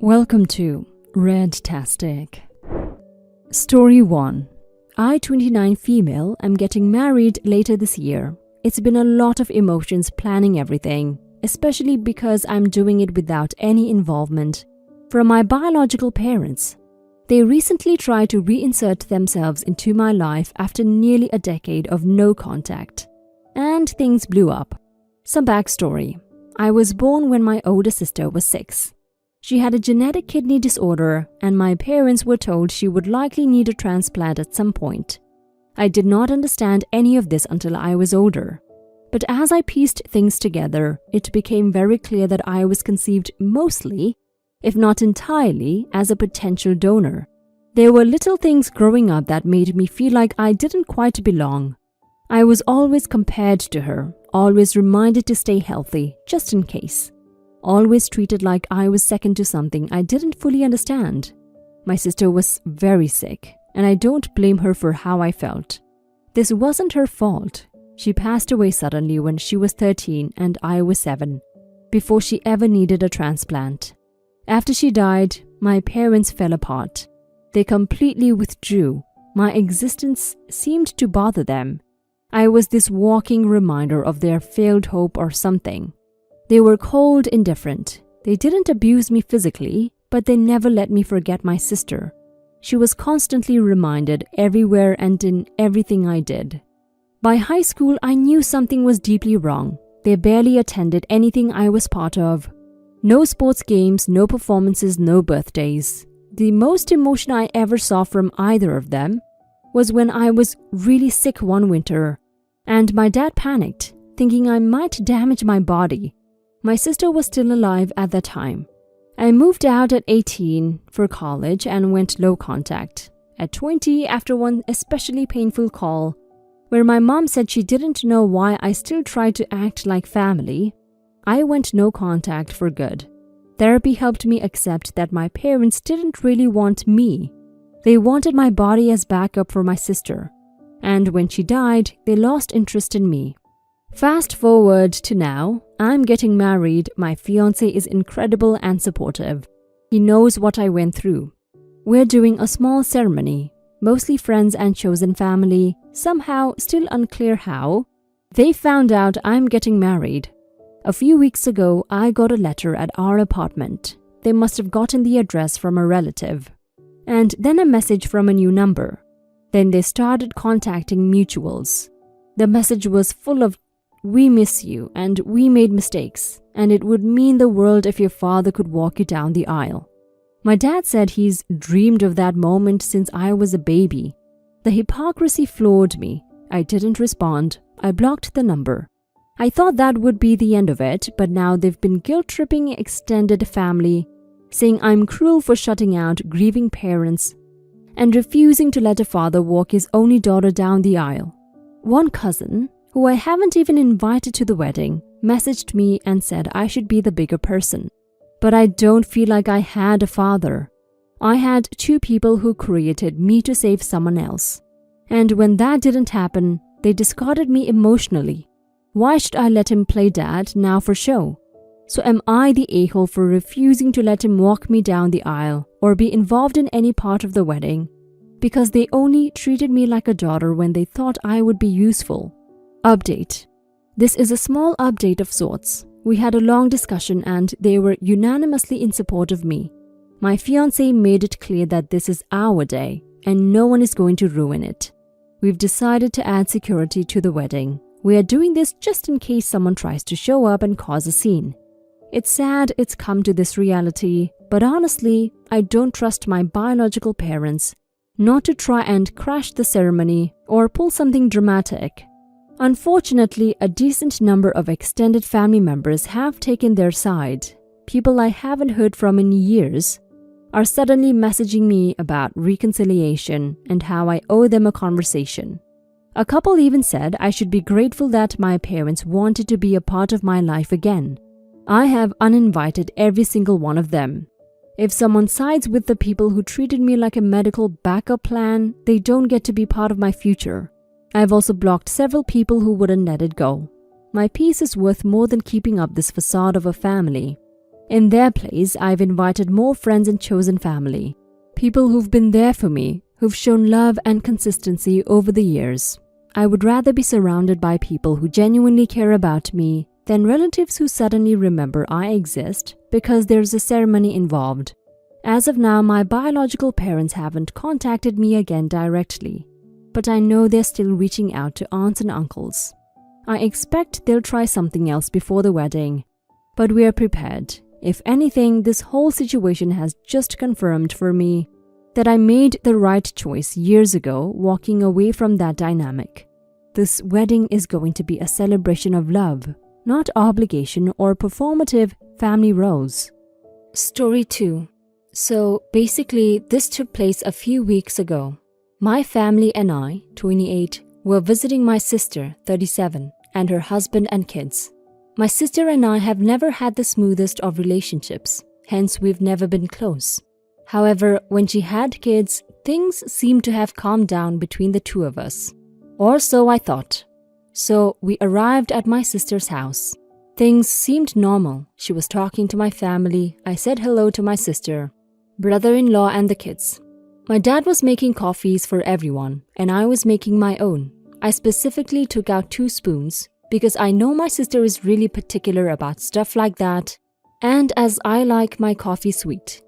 Welcome to Redtastic. Story 1. I, 29 female, am getting married later this year. It's been a lot of emotions planning everything, especially because I'm doing it without any involvement from my biological parents. They recently tried to reinsert themselves into my life after nearly a decade of no contact. And things blew up. Some backstory. I was born when my older sister was 6. She had a genetic kidney disorder, and my parents were told she would likely need a transplant at some point. I did not understand any of this until I was older. But as I pieced things together, it became very clear that I was conceived mostly, if not entirely, as a potential donor. There were little things growing up that made me feel like I didn't quite belong. I was always compared to her, always reminded to stay healthy, just in case. Always treated like I was second to something I didn't fully understand. My sister was very sick, and I don't blame her for how I felt. This wasn't her fault. She passed away suddenly when she was 13 and I was 7, before she ever needed a transplant. After she died, my parents fell apart. They completely withdrew. My existence seemed to bother them. I was this walking reminder of their failed hope or something. They were cold, indifferent. They didn't abuse me physically, but they never let me forget my sister. She was constantly reminded everywhere and in everything I did. By high school, I knew something was deeply wrong. They barely attended anything I was part of. No sports games, no performances, no birthdays. The most emotion I ever saw from either of them was when I was really sick one winter, and my dad panicked, thinking I might damage my body. My sister was still alive at that time. I moved out at 18 for college and went low contact. At 20, after one especially painful call, where my mom said she didn't know why I still tried to act like family, I went no contact for good. Therapy helped me accept that my parents didn't really want me. They wanted my body as backup for my sister. And when she died, they lost interest in me. Fast forward to now, I'm getting married. My fiancé is incredible and supportive. He knows what I went through. We're doing a small ceremony, mostly friends and chosen family, somehow still unclear how. They found out I'm getting married. A few weeks ago, I got a letter at our apartment. They must have gotten the address from a relative. And then a message from a new number. Then they started contacting mutuals. The message was full of, "We miss you and we made mistakes, and it would mean the world if your father could walk you down the aisle." My dad said he's dreamed of that moment since I was a baby. The hypocrisy floored me. I didn't respond. I blocked the number. I thought that would be the end of it, but now they've been guilt-tripping extended family, saying I'm cruel for shutting out grieving parents and refusing to let a father walk his only daughter down the aisle. One cousin, who I haven't even invited to the wedding, messaged me and said I should be the bigger person. But I don't feel like I had a father. I had 2 people who created me to save someone else. And when that didn't happen, they discarded me emotionally. Why should I let him play dad now for show? So am I the a-hole for refusing to let him walk me down the aisle or be involved in any part of the wedding? Because they only treated me like a daughter when they thought I would be useful. Update. This is a small update of sorts. We had a long discussion and they were unanimously in support of me. My fiancé made it clear that this is our day and no one is going to ruin it. We've decided to add security to the wedding. We are doing this just in case someone tries to show up and cause a scene. It's sad it's come to this reality, but honestly, I don't trust my biological parents not to try and crash the ceremony or pull something dramatic. Unfortunately, a decent number of extended family members have taken their side. People I haven't heard from in years are suddenly messaging me about reconciliation and how I owe them a conversation. A couple even said I should be grateful that my parents wanted to be a part of my life again. I have uninvited every single one of them. If someone sides with the people who treated me like a medical backup plan, they don't get to be part of my future. I've also blocked several people who wouldn't let it go. My peace is worth more than keeping up this facade of a family. In their place, I've invited more friends and chosen family. People who've been there for me, who've shown love and consistency over the years. I would rather be surrounded by people who genuinely care about me than relatives who suddenly remember I exist because there's a ceremony involved. As of now, my biological parents haven't contacted me again directly, but I know they're still reaching out to aunts and uncles. I expect they'll try something else before the wedding, but we're prepared. If anything, this whole situation has just confirmed for me that I made the right choice years ago walking away from that dynamic. This wedding is going to be a celebration of love, not obligation or performative family roles. Story 2. So basically, this took place a few weeks ago. My family and I, 28, were visiting my sister, 37, and her husband and kids. My sister and I have never had the smoothest of relationships, hence we've never been close. However, when she had kids, things seemed to have calmed down between the two of us. Or so I thought. So we arrived at my sister's house. Things seemed normal. She was talking to my family. I said hello to my sister, brother-in-law and the kids. My dad was making coffees for everyone, and I was making my own. I specifically took out 2 spoons because I know my sister is really particular about stuff like that, and as I like my coffee sweet.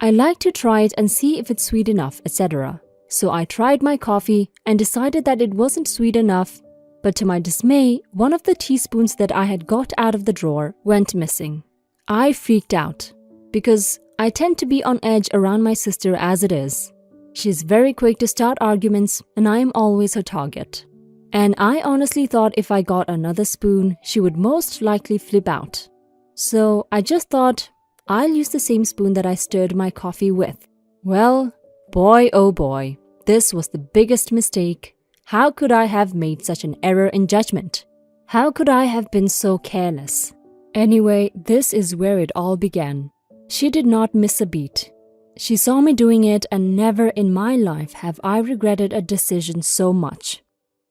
I like to try it and see if it's sweet enough, etc. So I tried my coffee and decided that it wasn't sweet enough, but to my dismay, one of the teaspoons that I had got out of the drawer went missing. I freaked out because I tend to be on edge around my sister as it is. She's very quick to start arguments and I am always her target. And I honestly thought if I got another spoon, she would most likely flip out. So I just thought, I'll use the same spoon that I stirred my coffee with. Well, boy oh boy, this was the biggest mistake. How could I have made such an error in judgment? How could I have been so careless? Anyway, this is where it all began. She did not miss a beat. She saw me doing it, and never in my life have I regretted a decision so much.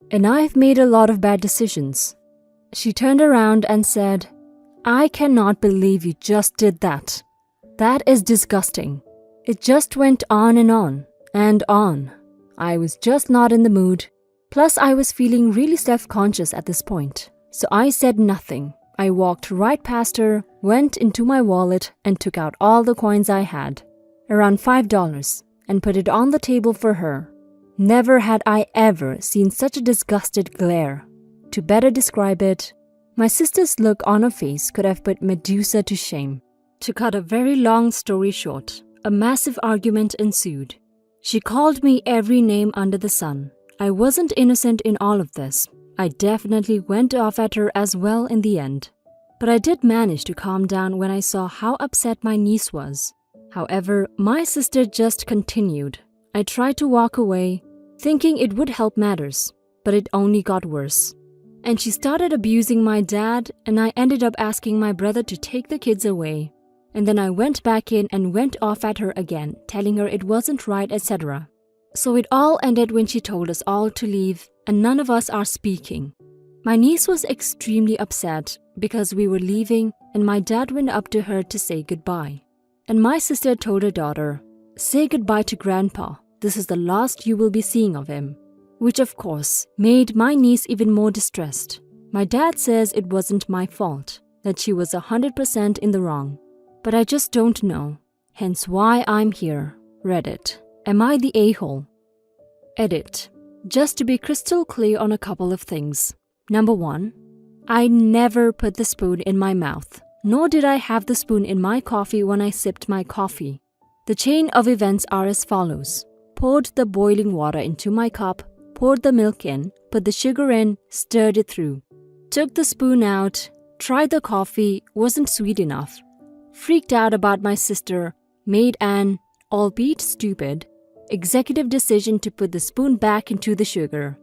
And I've made a lot of bad decisions. She turned around and said, "I cannot believe you just did that. That is disgusting." It just went on and on and on. I was just not in the mood. Plus, I was feeling really self-conscious at this point. So I said nothing. I walked right past her, went into my wallet, and took out all the coins I had, around $5, and put it on the table for her. Never had I ever seen such a disgusted glare. To better describe it, my sister's look on her face could have put Medusa to shame. To cut a very long story short, a massive argument ensued. She called me every name under the sun. I wasn't innocent in all of this. I definitely went off at her as well in the end. But I did manage to calm down when I saw how upset my niece was. However, my sister just continued. I tried to walk away, thinking it would help matters, but it only got worse. And she started abusing my dad, and I ended up asking my brother to take the kids away. And then I went back in and went off at her again, telling her it wasn't right, etc. So it all ended when she told us all to leave, and none of us are speaking. My niece was extremely upset because we were leaving, and my dad went up to her to say goodbye. And my sister told her daughter, "Say goodbye to Grandpa. This is the last you will be seeing of him." Which of course made my niece even more distressed. My dad says it wasn't my fault, that she was 100% in the wrong. But I just don't know. Hence why I'm here. Reddit. Am I the a-hole? Edit. Just to be crystal clear on a couple of things. Number 1. I never put the spoon in my mouth, nor did I have the spoon in my coffee when I sipped my coffee. The chain of events are as follows. Poured the boiling water into my cup, poured the milk in, put the sugar in, stirred it through. Took the spoon out, tried the coffee, wasn't sweet enough. Freaked out about my sister, made an, albeit stupid, executive decision to put the spoon back into the sugar.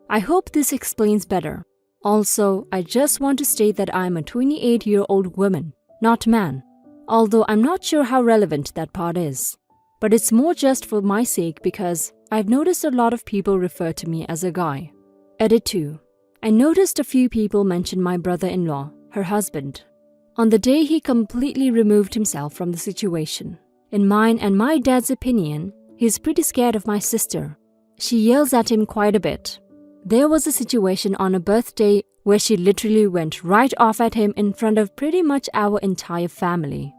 I hope this explains better. Also, I just want to state that I am a 28-year-old woman, not man. Although I'm not sure how relevant that part is. But it's more just for my sake because I've noticed a lot of people refer to me as a guy. Edit 2. I noticed a few people mention my brother-in-law, her husband. On the day he completely removed himself from the situation. In mine and my dad's opinion, he's pretty scared of my sister. She yells at him quite a bit. There was a situation on a birthday where she literally went right off at him in front of pretty much our entire family.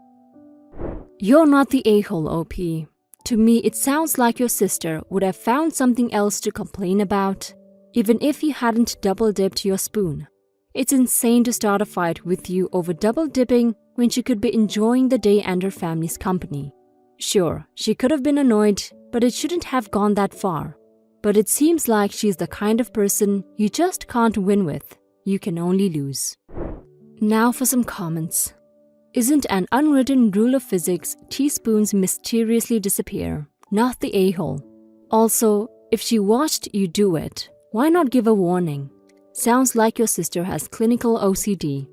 You're not the a-hole, OP. To me, it sounds like your sister would have found something else to complain about, even if you hadn't double-dipped your spoon. It's insane to start a fight with you over double-dipping when she could be enjoying the day and her family's company. Sure, she could have been annoyed, but it shouldn't have gone that far. But it seems like she's the kind of person you just can't win with. You can only lose. Now for some comments. Isn't an unwritten rule of physics teaspoons mysteriously disappear? Not the a-hole. Also, if she watched you do it, why not give a warning? Sounds like your sister has clinical OCD.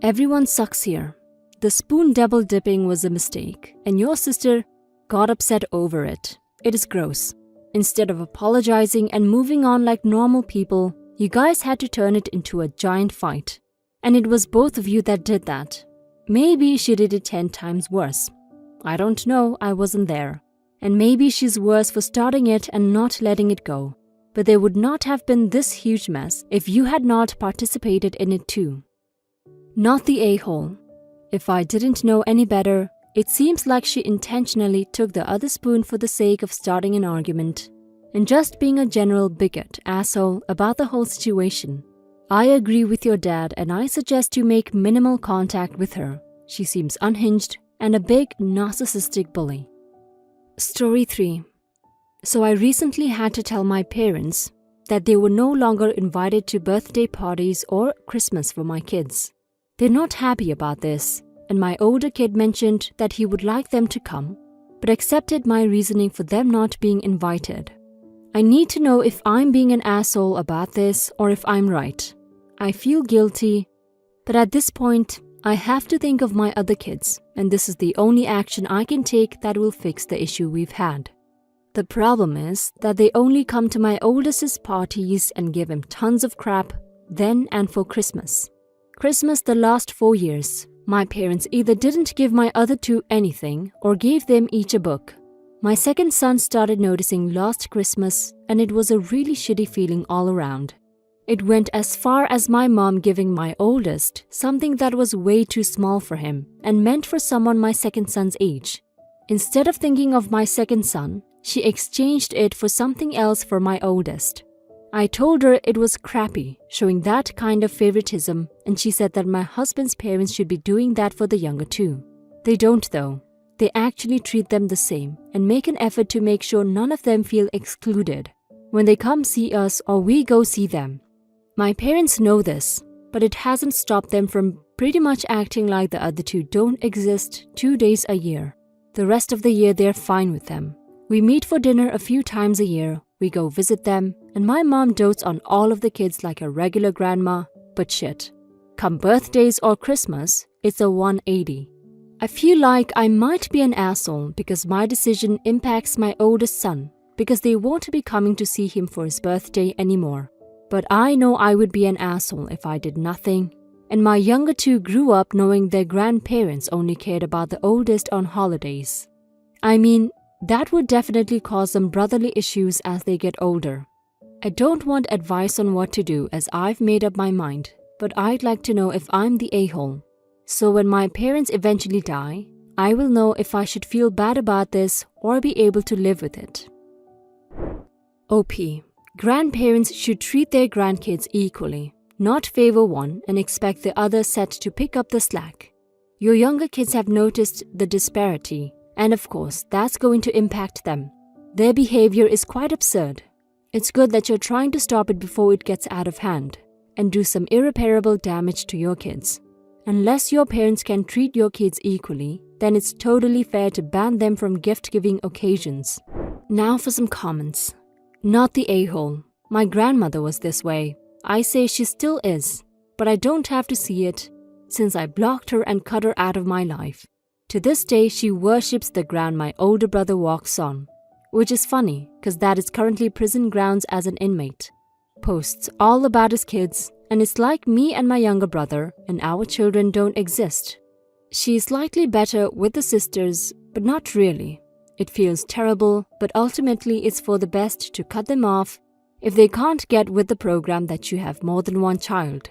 Everyone sucks here. The spoon double dipping was a mistake, and your sister got upset over it. It is gross. Instead of apologizing and moving on like normal people, you guys had to turn it into a giant fight. And it was both of you that did that. Maybe she did it 10 times worse. I don't know, I wasn't there. And maybe she's worse for starting it and not letting it go. But there would not have been this huge mess if you had not participated in it too. Not the a-hole. If I didn't know any better, it seems like she intentionally took the other spoon for the sake of starting an argument and just being a general bigot asshole about the whole situation. I agree with your dad and I suggest you make minimal contact with her. She seems unhinged and a big narcissistic bully. Story 3. So I recently had to tell my parents that they were no longer invited to birthday parties or Christmas for my kids. They're not happy about this, and my older kid mentioned that he would like them to come, but accepted my reasoning for them not being invited. I need to know if I'm being an asshole about this or if I'm right. I feel guilty, but at this point, I have to think of my other kids, and this is the only action I can take that will fix the issue we've had. The problem is that they only come to my oldest's parties and give him tons of crap, then and for Christmas. Christmas the last 4 years, my parents either didn't give my other two anything or gave them each a book. My second son started noticing last Christmas, and it was a really shitty feeling all around. It went as far as my mom giving my oldest something that was way too small for him and meant for someone my second son's age. Instead of thinking of my second son, she exchanged it for something else for my oldest. I told her it was crappy, showing that kind of favoritism, and she said that my husband's parents should be doing that for the younger two. They don't though. They actually treat them the same and make an effort to make sure none of them feel excluded when they come see us or we go see them. My parents know this, but it hasn't stopped them from pretty much acting like the other two don't exist 2 days a year. The rest of the year they're fine with them. We meet for dinner a few times a year, we go visit them, and my mom dotes on all of the kids like a regular grandma, but shit. Come birthdays or Christmas, it's a 180. I feel like I might be an asshole because my decision impacts my oldest son, because they won't be coming to see him for his birthday anymore. But I know I would be an asshole if I did nothing. And my younger two grew up knowing their grandparents only cared about the oldest on holidays. I mean, that would definitely cause some brotherly issues as they get older. I don't want advice on what to do as I've made up my mind, but I'd like to know if I'm the a-hole. So when my parents eventually die, I will know if I should feel bad about this or be able to live with it. OP. Grandparents should treat their grandkids equally, not favor one and expect the other set to pick up the slack. Your younger kids have noticed the disparity, and of course, that's going to impact them. Their behavior is quite absurd. It's good that you're trying to stop it before it gets out of hand and do some irreparable damage to your kids. Unless your parents can treat your kids equally, then it's totally fair to ban them from gift-giving occasions. Now for some comments. Not the a-hole. My grandmother was this way. I say she still is, but I don't have to see it since I blocked her and cut her out of my life. To this day, she worships the ground my older brother walks on, which is funny because that is currently prison grounds as an inmate. Posts all about his kids, and it's like me and my younger brother, and our children don't exist. She's slightly better with the sisters, but not really. It feels terrible, but ultimately it's for the best to cut them off if they can't get with the program that you have more than one child.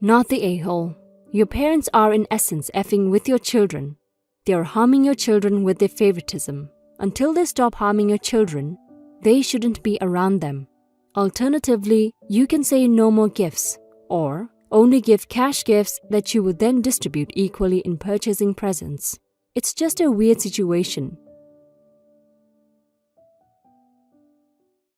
Not the a-hole. Your parents are in essence effing with your children. They are harming your children with their favoritism. Until they stop harming your children, they shouldn't be around them. Alternatively, you can say no more gifts, or only give cash gifts that you would then distribute equally in purchasing presents. It's just a weird situation,